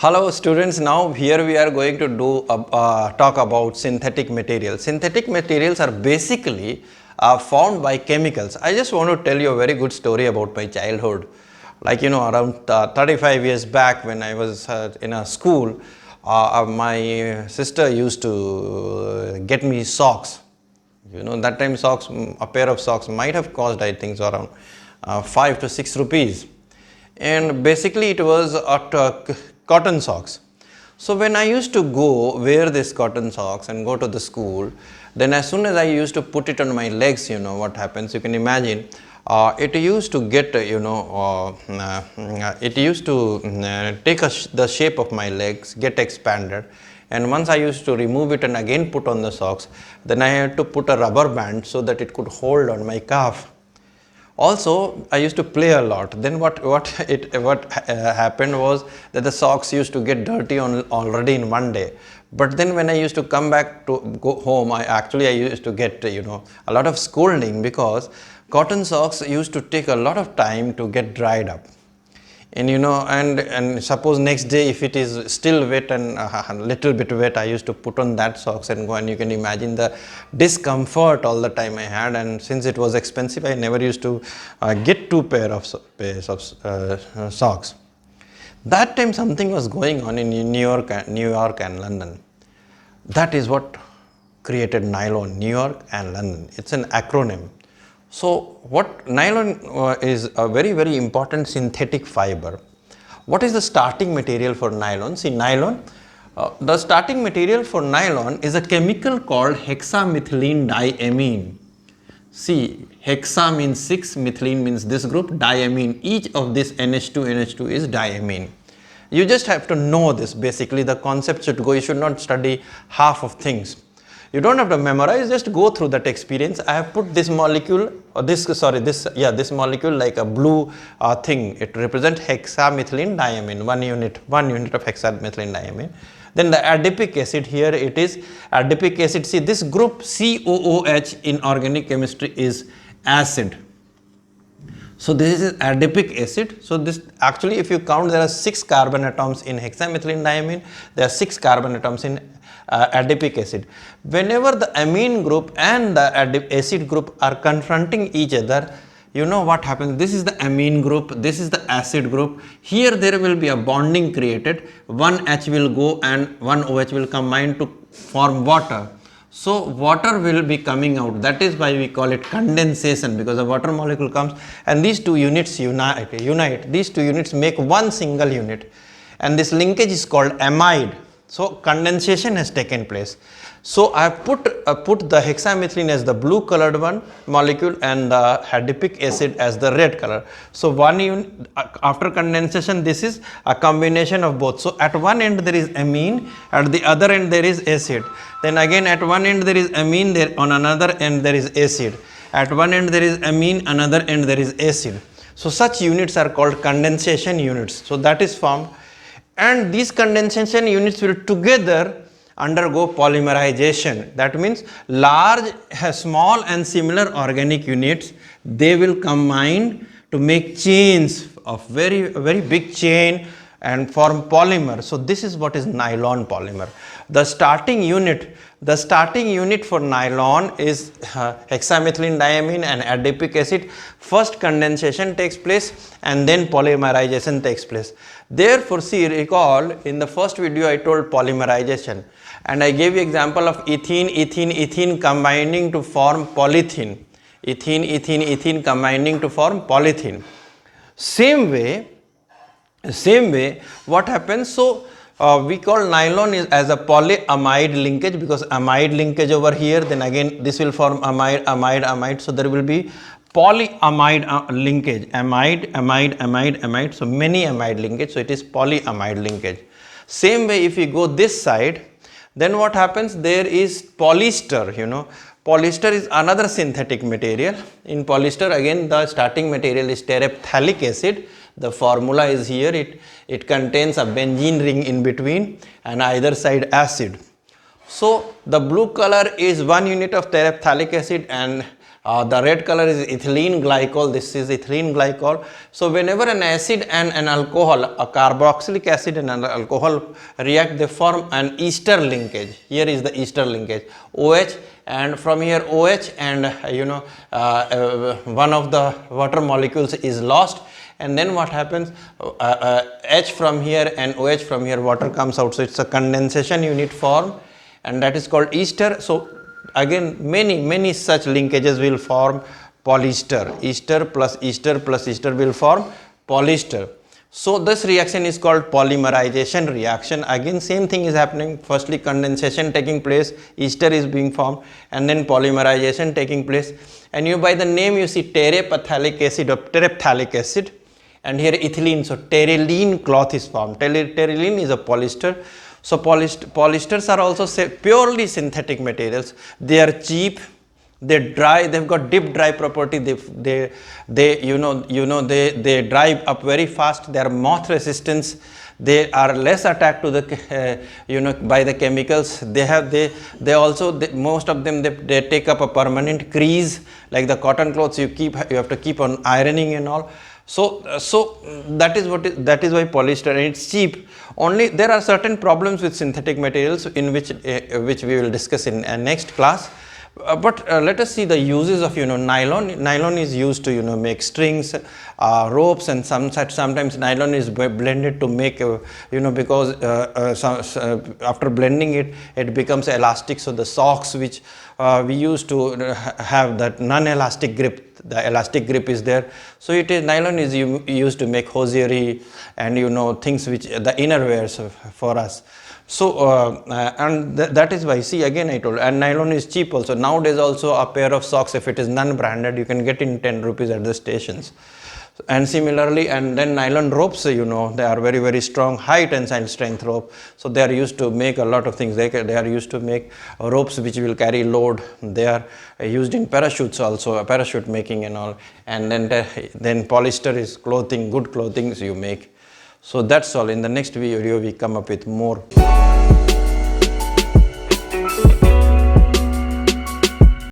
Hello students, now here we are going to talk about synthetic materials. Synthetic materials are basically formed by chemicals. I just want to tell you a very good story about my childhood. Like around 35 years back when I was in a school, my sister used to get me socks. That time a pair of socks might have cost, I think, so around 5 to 6 rupees. And basically it was cotton socks. So when I used to go wear this cotton socks and go to the school, then as soon as I used to put it on my legs, what happens, you can imagine, it used to get, it used to take the shape of my legs, get expanded. And once I used to remove it and again put on the socks, then I had to put a rubber band so that it could hold on my calf. Also, I used to play a lot. Then what happened was that the socks used to get dirty already in one day. But then when I used to come back to go home, I used to get a lot of scolding, because cotton socks used to take a lot of time to get dried up. And and suppose next day if it is still wet and a little bit wet, I used to put on that socks and go, and you can imagine the discomfort all the time I had. And since it was expensive, I never used to get two pairs of socks. That time something was going on in New York and London. That is what created nylon. New York and London, it's an acronym. So what nylon is a very, very important synthetic fiber. What is the starting material for nylon? See, nylon, the starting material for nylon is a chemical called hexamethylene diamine. See, hexa means 6, methylene means this group, diamine. Each of this NH2 is diamine. You just have to know this. Basically, the concept should go. You should not study half of things. You don't have to memorize, just go through that experience. I have put this molecule, or this molecule like a blue thing. It represents hexamethylene diamine, one unit of hexamethylene diamine. Then the adipic acid, here it is adipic acid. See, this group COOH in organic chemistry is acid. So this is adipic acid. So this actually, if you count, there are 6 carbon atoms in hexamethylene diamine. There are 6 carbon atoms in adipic acid. Whenever the amine group and the acid group are confronting each other, you know what happens? This is the amine group, this is the acid group. Here there will be a bonding created. One H will go and one OH will combine to form water. So water will be coming out. That is why we call it condensation, because the water molecule comes and these two units unite. These two units make one single unit, and this linkage is called amide. So condensation has taken place. So I have put the hexamethylene as the blue colored one molecule and the adipic acid as the red color. So one unit after condensation, this is a combination of both. So at one end there is amine, at the other end there is acid. Then again at one end there is amine, there on another end there is acid. At one end there is amine, another end there is acid. So such units are called condensation units. So that is formed. And these condensation units will together undergo polymerization. That means large, small and similar organic units, they will combine to make chains of very big chain and form polymer. So this is what is nylon polymer. The starting unit for nylon is hexamethylene diamine and adipic acid. First condensation takes place and then polymerization takes place. Therefore, see, recall in the first video I told polymerization, and I gave you example of ethene combining to form polythene. Ethene combining to form polythene. Same way, what happens? So we call nylon as a polyamide linkage, because amide linkage over here, then again this will form amide. So there will be polyamide linkage, amide. So many amide linkage. So it is polyamide linkage. Same way, if you go this side, then what happens? There is polyester. Polyester is another synthetic material. In polyester, again the starting material is terephthalic acid. The formula is here. It contains a benzene ring in between and either side acid. So the blue color is one unit of terephthalic acid and The red color is ethylene glycol. This is ethylene glycol. So whenever an acid and an alcohol, a carboxylic acid and an alcohol react, they form an ester linkage. Here is the ester linkage, OH, and from here OH and one of the water molecules is lost, and then what happens, H from here and OH from here, water comes out. So it's a condensation unit form, and that is called ester. So again many such linkages will form polyester. Ester plus ester will form polyester. So this reaction is called polymerization reaction. Again same thing is happening. Firstly condensation taking place, ester is being formed, and then polymerization taking place. And you, by the name you see terephthalic acid or terephthalic acid, and here ethylene. So terylene cloth is formed. Terylene is a polyester. So polyesters are also purely synthetic materials. They are cheap, they dry, they've got deep dry property. They dry up very fast. They are moth resistance. They are less attacked to the by the chemicals. Most of them they take up a permanent crease, like the cotton clothes you have to keep on ironing and all. So that is why polyester, and it's cheap. Only there are certain problems with synthetic materials in which we will discuss in next class. But let us see the uses of nylon. Nylon is used to make strings, ropes, and sometimes nylon is blended to make because after blending it becomes elastic. So the socks which we used to have that non-elastic grip, the elastic grip is there. So nylon is used to make hosiery and things which the inner wears for us. So that is why, see, again I told, and nylon is cheap also. Nowadays also a pair of socks, if it is non-branded, you can get in 10 rupees at the stations. And similarly, and then nylon ropes, they are very strong, high tensile strength rope. So they are used to make a lot of things. They are used to make ropes which will carry load. They are used in parachutes also, parachute making and all. And then polyester is clothing, good clothing you make. So that's all. In the next video we come up with more.